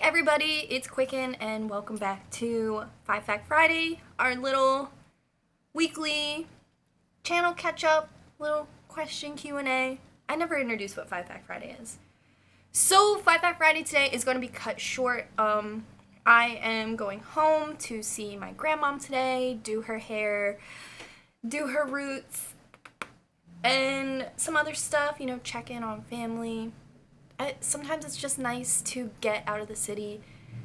everybody, it's Quicken and welcome back to 5 Fact Friday, our little weekly channel catch-up, little question Q&A. I never introduced what 5 Fact Friday is. So 5 Fact Friday today is going to be cut short. I am going home to see my grandmom today, do her hair, do her roots, and some other stuff, you know, check in on family. Sometimes it's just nice to get out of the city,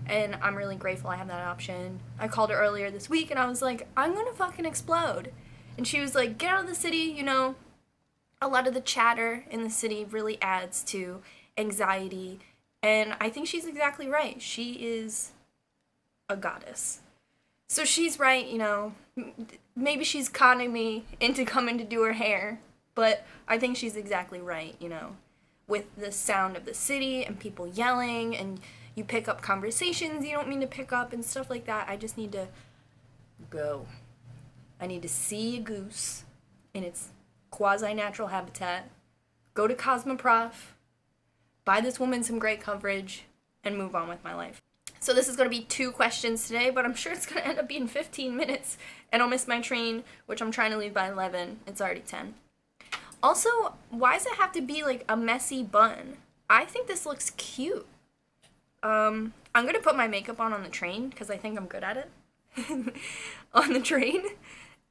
and I'm really grateful I have that option. I called her earlier this week, and I was like, I'm gonna fucking explode. And she was like, get out of the city, you know, a lot of the chatter in the city really adds to anxiety, and I think she's exactly right. She is a goddess. So she's right, you know, maybe she's conning me into coming to do her hair, but I think she's exactly right, you know. With the sound of the city and people yelling and you pick up conversations you don't mean to pick up and stuff like that, I just need to go. I need to see a goose in its quasi-natural habitat, go to Cosmoprof, buy this woman some great coverage, and move on with my life. So this is going to be 2 questions today, but I'm sure it's going to end up being 15 minutes, and I'll miss my train, which I'm trying to leave by 11. It's already 10. Also, why does it have to be like a messy bun? I think this looks cute. I'm gonna put my makeup on the train because I think I'm good at it. On the train.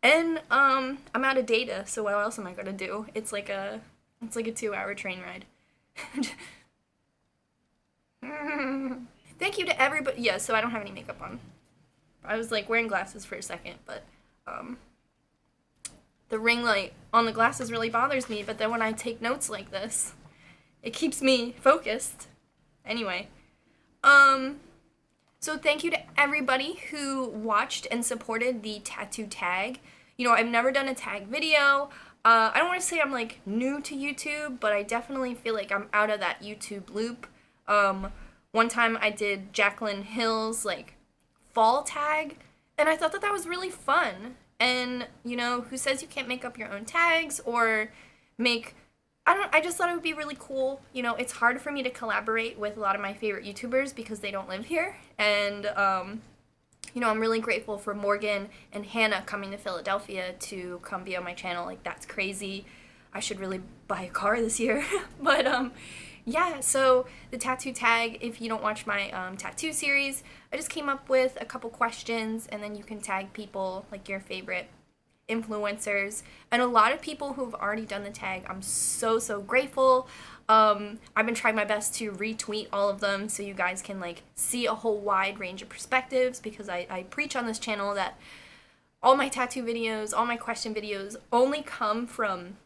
And I'm out of data, so what else am I gonna do? It's like a 2-hour train ride. Thank you to everybody. Yeah, so I don't have any makeup on. I was like wearing glasses for a second, but the ring light on the glasses really bothers me, but then when I take notes like this, it keeps me focused. Anyway, so thank you to everybody who watched and supported the tattoo tag. You know, I've never done a tag video. I don't want to say I'm like new to YouTube, but I definitely feel like I'm out of that YouTube loop. One time I did Jaclyn Hill's like fall tag, and I thought that was really fun. And, you know, who says you can't make up your own tags or make, I just thought it would be really cool. You know, it's hard for me to collaborate with a lot of my favorite YouTubers because they don't live here. And, you know, I'm really grateful for Morgan and Hannah coming to Philadelphia to come be on my channel. Like, that's crazy. I should really buy a car this year. But, yeah, so the tattoo tag, if you don't watch my tattoo series, I just came up with a couple questions, and then you can tag people, like your favorite influencers. And a lot of people who have already done the tag, I'm so grateful. I've been trying my best to retweet all of them so you guys can like see a whole wide range of perspectives, because I preach on this channel that all my tattoo videos, all my question videos only come from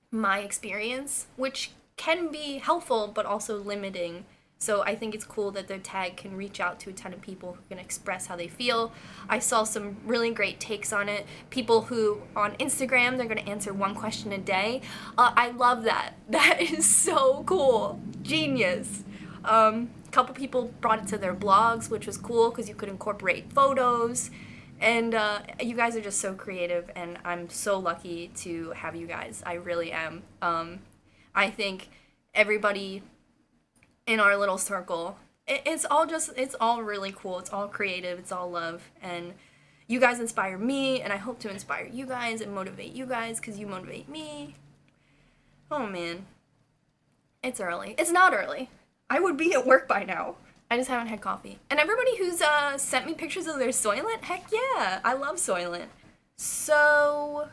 my experience, which can be helpful but also limiting. So I think it's cool that the tag can reach out to a ton of people who can express how they feel. I saw some really great takes on it. People who on Instagram, they're going to answer 1 question a day. I love that. That is so cool. Genius. A couple people brought it to their blogs, which was cool because you could incorporate photos. And you guys are just so creative, and I'm so lucky to have you guys. I really am. I think everybody in our little circle, it's all really cool. It's all creative. It's all love. And you guys inspire me, and I hope to inspire you guys and motivate you guys because you motivate me. Oh, man. It's early. It's not early. I would be at work by now. I just haven't had coffee. And everybody who's sent me pictures of their Soylent, heck yeah. I love Soylent. So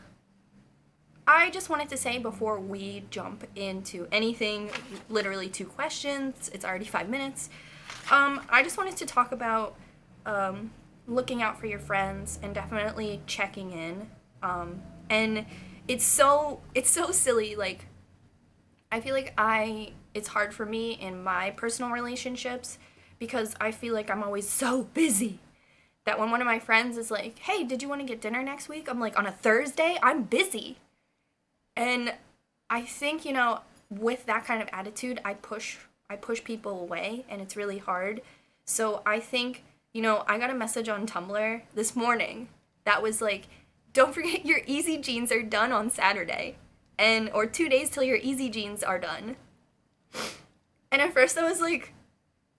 I just wanted to say before we jump into anything, literally 2 questions, it's already 5 minutes, I just wanted to talk about looking out for your friends and definitely checking in. And it's so silly, like, I feel like it's hard for me in my personal relationships because I feel like I'm always so busy that when one of my friends is like, hey, did you want to get dinner next week? I'm like, on a Thursday? I'm busy. And I think, you know, with that kind of attitude, I push people away, and it's really hard. So I think, you know, I got a message on Tumblr this morning that was like, don't forget your easy jeans are done on Saturday, or 2 days till your easy jeans are done. And at first I was like,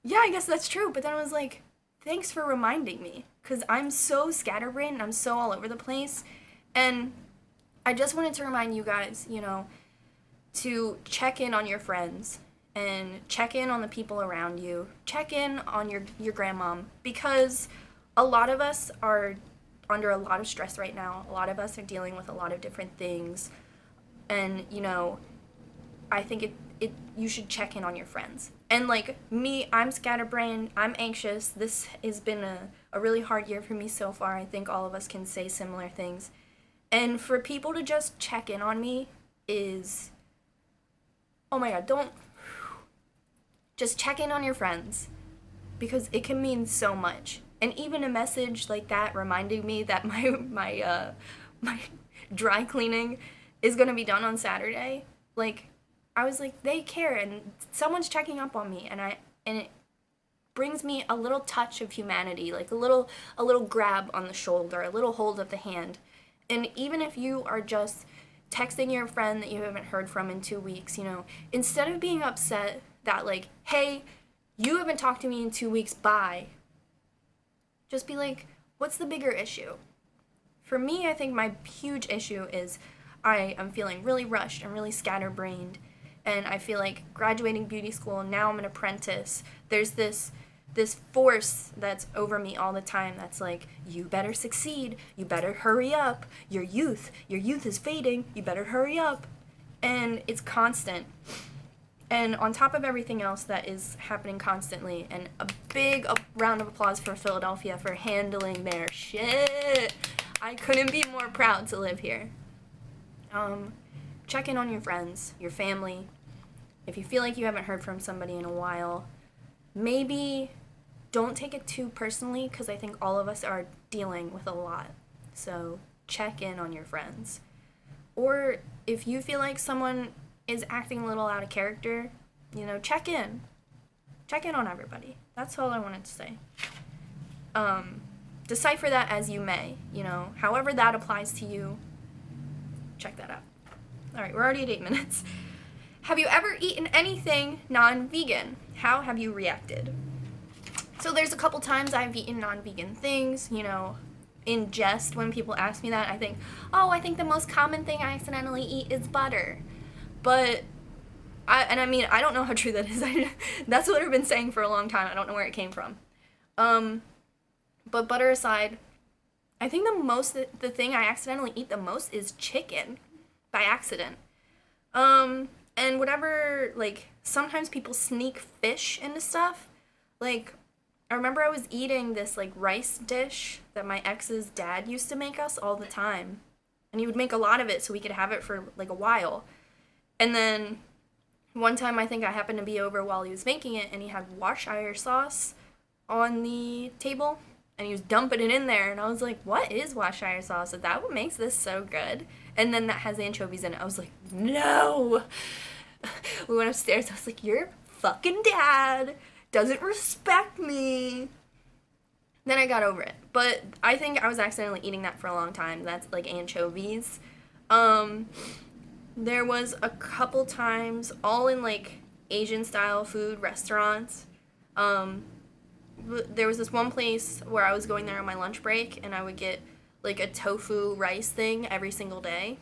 yeah, I guess that's true. But then I was like, thanks for reminding me. Because I'm so scatterbrained and I'm so all over the place. And I just wanted to remind you guys, you know, to check in on your friends and check in on the people around you. Check in on your grandmom, because a lot of us are under a lot of stress right now. A lot of us are dealing with a lot of different things. And, you know, I think you should check in on your friends. And like me, I'm scatterbrained, I'm anxious. This has been a really hard year for me so far. I think all of us can say similar things. And for people to just check in on me is, oh my god, don't, just check in on your friends, because it can mean so much. And even a message like that reminding me that my dry cleaning is gonna be done on Saturday, like, I was like, they care and someone's checking up on me, and it brings me a little touch of humanity, like a little grab on the shoulder, a little hold of the hand. And even if you are just texting your friend that you haven't heard from in 2 weeks, you know, instead of being upset that like, hey, you haven't talked to me in 2 weeks, bye, just be like, what's the bigger issue? For me, I think my huge issue is I am feeling really rushed and really scatterbrained, and I feel like graduating beauty school, and now I'm an apprentice, there's this force that's over me all the time that's like, you better succeed, you better hurry up, your youth is fading, you better hurry up. And it's constant. And on top of everything else that is happening constantly, and a big round of applause for Philadelphia for handling their shit. I couldn't be more proud to live here. Check in on your friends, your family. If you feel like you haven't heard from somebody in a while, maybe don't take it too personally, because I think all of us are dealing with a lot. So check in on your friends. Or if you feel like someone is acting a little out of character, you know, check in. Check in on everybody. That's all I wanted to say. Decipher that as you may, you know, however that applies to you, check that out. All right, we're already at 8 minutes. Have you ever eaten anything non-vegan? How have you reacted? So there's a couple times I've eaten non-vegan things, you know, in jest when people ask me that. I think, oh, I think the most common thing I accidentally eat is butter. But, I mean, I don't know how true that is. That's what I've been saying for a long time. I don't know where it came from. But butter aside, I think the thing I accidentally eat the most is chicken, by accident. And whatever, like, sometimes people sneak fish into stuff. Like, I remember I was eating this, like, rice dish that my ex's dad used to make us all the time. And he would make a lot of it so we could have it for, like, a while. And then one time I think I happened to be over while he was making it, and he had Worcestershire sauce on the table. And he was dumping it in there, and I was like, what is Worcestershire sauce? Is that what makes this so good? And then that has anchovies in it. I was like, no! We went upstairs, I was like, your fucking dad doesn't respect me. Then I got over it. But I think I was accidentally eating that for a long time. That's like anchovies. There was a couple times, all in like Asian style food restaurants. There was this one place where I was going there on my lunch break, and I would get like a tofu rice thing every single day.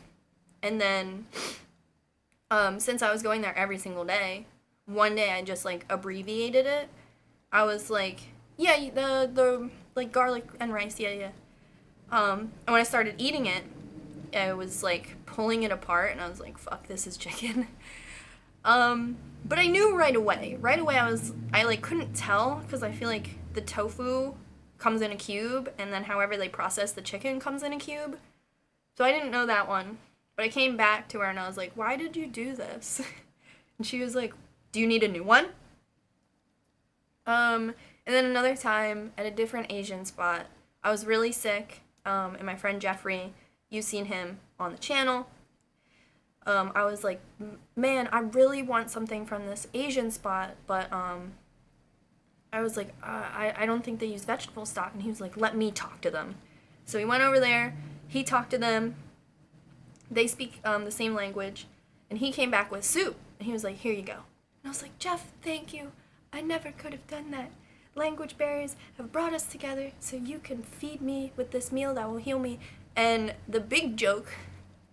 And then since I was going there every single day, one day I just like abbreviated it. I was like, yeah, the like garlic and rice, yeah. And when I started eating it, I was like pulling it apart, and I was like, fuck, this is chicken. But I knew right away. Right away I like couldn't tell, because I feel like the tofu comes in a cube, and then however they process the chicken comes in a cube. So I didn't know that one. But I came back to her and I was like, why did you do this? And she was like, do you need a new one? And then another time at a different Asian spot, I was really sick, and my friend Jeffrey, you've seen him on the channel. I was like, man, I really want something from this Asian spot, but I was like, I don't think they use vegetable stock. And he was like, let me talk to them. So he went over there, he talked to them, they speak the same language, and he came back with soup. And he was like, here you go. And I was like, Jeff, thank you. I never could have done that. Language barriers have brought us together, so you can feed me with this meal that will heal me. And the big joke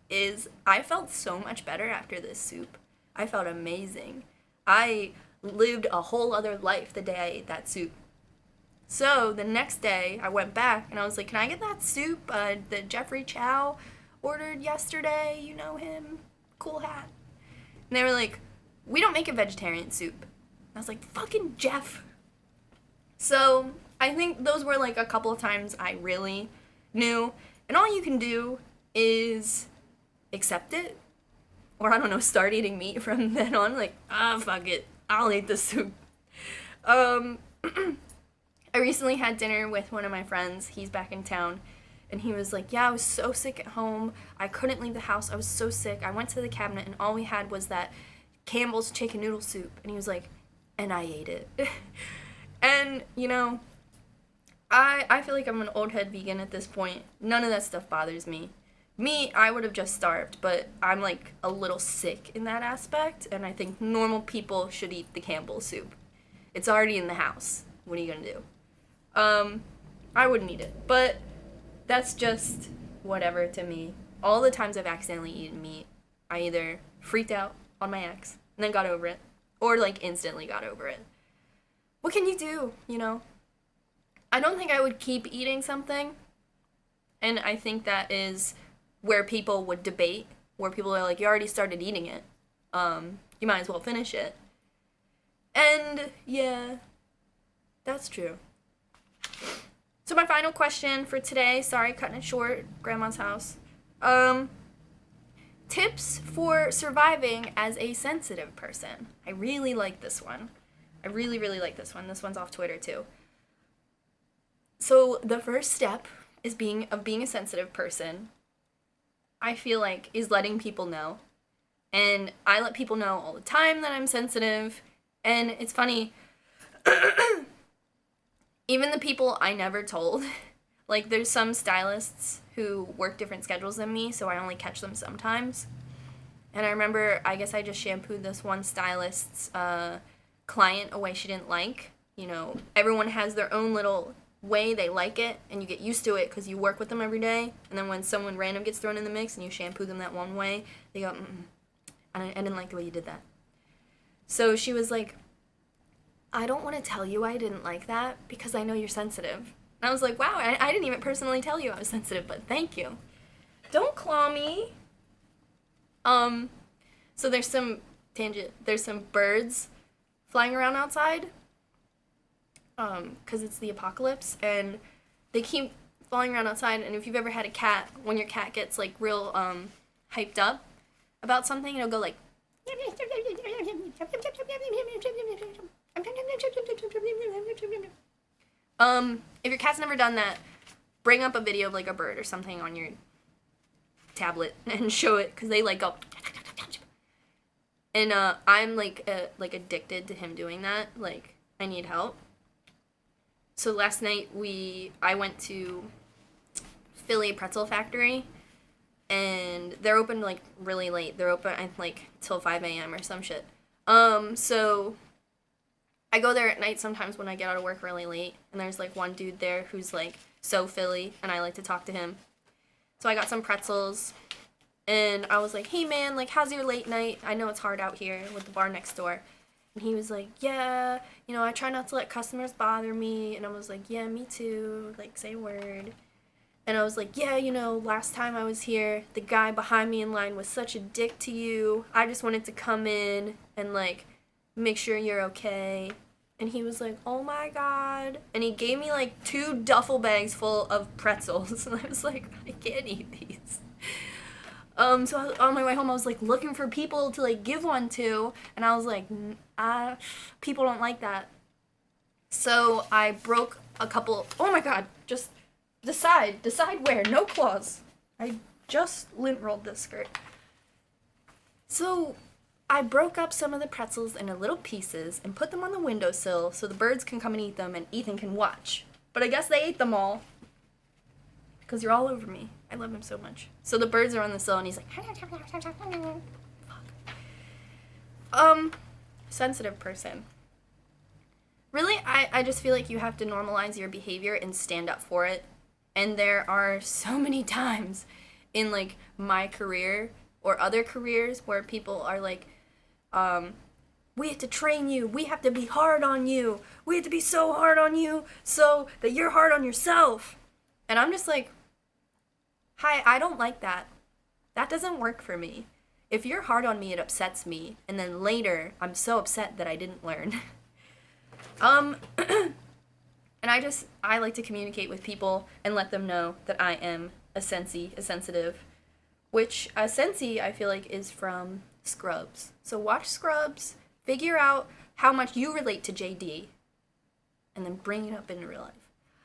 is I felt so much better after this soup. I felt amazing. I lived a whole other life the day I ate that soup. So the next day I went back and I was like, can I get that soup that Jeffrey Chow ordered yesterday? You know him? Cool hat. And they were like, we don't make a vegetarian soup. I was like, fucking Jeff. So I think those were like a couple of times I really knew. And all you can do is accept it. Or I don't know, start eating meat from then on. Like, fuck it. I'll eat the soup. I recently had dinner with one of my friends. He's back in town. And he was like, yeah, I was so sick at home. I couldn't leave the house. I was so sick. I went to the cabinet and all we had was that Campbell's chicken noodle soup. And he was like, and I ate it. And, you know, I feel like I'm an old head vegan at this point. None of that stuff bothers me. Me, I would have just starved, but I'm like a little sick in that aspect. And I think normal people should eat the Campbell soup. It's already in the house. What are you gonna do? I wouldn't eat it. But that's just whatever to me. All the times I've accidentally eaten meat, I either freaked out on my ex and then got over it, or like instantly got over it. What can you do, you know? I don't think I would keep eating something, and I think that is where people would debate, where people are like, you already started eating it, you might as well finish it. And yeah, that's true. So my final question for today, sorry, cutting it short, Grandma's house. Tips for surviving as a sensitive person. I really like this one. I really, really like this one. This one's off Twitter too. So the first step is being a sensitive person, I feel like, is letting people know. And I let people know all the time that I'm sensitive. And it's funny, even the people I never told, like there's some stylists who work different schedules than me, so I only catch them sometimes. And I remember, I guess I just shampooed this one stylist's client a way she didn't like. You know, everyone has their own little way they like it, and you get used to it because you work with them every day. And then when someone random gets thrown in the mix and you shampoo them that one way, they go, I didn't like the way you did that. So she was like, I don't want to tell you I didn't like that because I know you're sensitive. And I was like, wow, I didn't even personally tell you I was sensitive, but thank you. Don't claw me. So there's some birds flying around outside, because it's the apocalypse, and they keep flying around outside, and if you've ever had a cat, when your cat gets, like, real, hyped up about something, it'll go, like, if your cat's never done that, bring up a video of, like, a bird or something on your tablet and show it, because they, like, go, and, I'm, like, addicted to him doing that. Like, I need help. So last night I went to Philly Pretzel Factory, and they're open, like, really late. They're open, like, till 5 a.m. or some shit. So I go there at night sometimes when I get out of work really late, and there's, like, one dude there who's, like, so Philly, and I like to talk to him. So I got some pretzels, and I was like, hey, man, like, how's your late night? I know it's hard out here with the bar next door. And he was like, yeah, you know, I try not to let customers bother me. And I was like, yeah, me too. Like, say a word. And I was like, yeah, you know, last time I was here, the guy behind me in line was such a dick to you. I just wanted to come in and, like, make sure you're okay. And he was like, oh my God. And he gave me, like, 2 duffel bags full of pretzels. And I was like, I can't eat these. So on my way home, I was, like, looking for people to, like, give one to, and I was like, people don't like that. So I broke a couple, oh my God, just decide where, no claws. I just lint rolled this skirt. So I broke up some of the pretzels into little pieces and put them on the windowsill so the birds can come and eat them and Ethan can watch. But I guess they ate them all. Because you're all over me. I love him so much. So the birds are on the sill, and he's like, fuck. Sensitive person. really, I just feel like you have to normalize your behavior and stand up for it. And there are so many times in like my career or other careers where people are like, we have to train you, we have to be hard on you, we have to be so hard on you so that you're hard on yourself. And I'm just like, hi, I don't like that. That doesn't work for me. If you're hard on me, it upsets me, and then later I'm so upset that I didn't learn. And I like to communicate with people and let them know that I am a sensitive, which a sensi I feel like is from Scrubs. So watch Scrubs, figure out how much you relate to JD, and then bring it up into real life.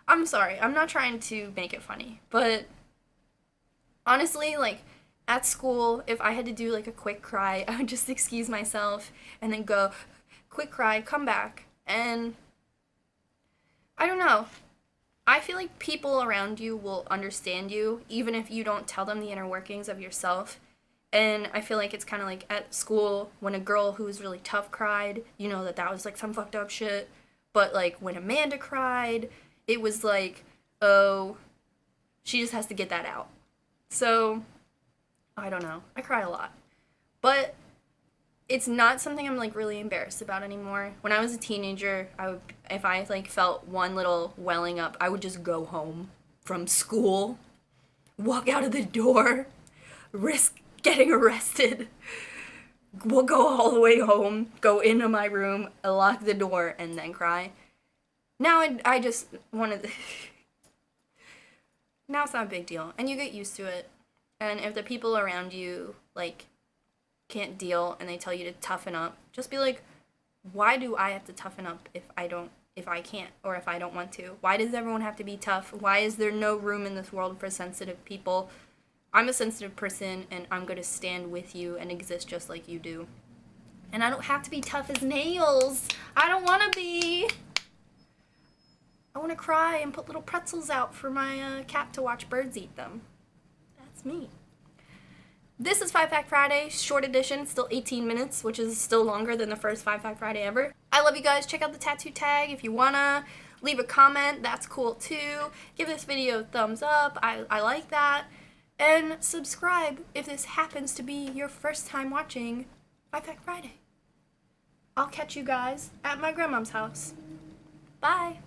I'm sorry, I'm not trying to make it funny, but honestly, like, at school, if I had to do like a quick cry, I would just excuse myself and then go, quick cry, come back. And I don't know. I feel like people around you will understand you, even if you don't tell them the inner workings of yourself. And I feel like it's kind of like at school, when a girl who was really tough cried, you know that was like some fucked up shit. But like when Amanda cried, it was like, oh, she just has to get that out. So, I don't know. I cry a lot. But it's not something I'm like really embarrassed about anymore. When I was a teenager, if I like felt one little welling up, I would just go home from school, walk out of the door, risk getting arrested. We'll go all the way home, go into my room, lock the door, and then cry. Now I just want to... Now it's not a big deal, and you get used to it. And if the people around you, like, can't deal and they tell you to toughen up, just be like, why do I have to toughen up if I can't, or if I don't want to? Why does everyone have to be tough? Why is there no room in this world for sensitive people? I'm a sensitive person, and I'm going to stand with you and exist just like you do. And I don't have to be tough as nails. I don't want to be. I want to cry and put little pretzels out for my cat to watch birds eat them. That's me. This is 5 Fact Friday, short edition, still 18 minutes, which is still longer than the first 5 Fact Friday ever. I love you guys. Check out the tattoo tag if you wanna. Leave a comment, that's cool too. Give this video a thumbs up, I like that. And subscribe if this happens to be your first time watching 5 Fact Friday. I'll catch you guys at my grandma's house. Bye.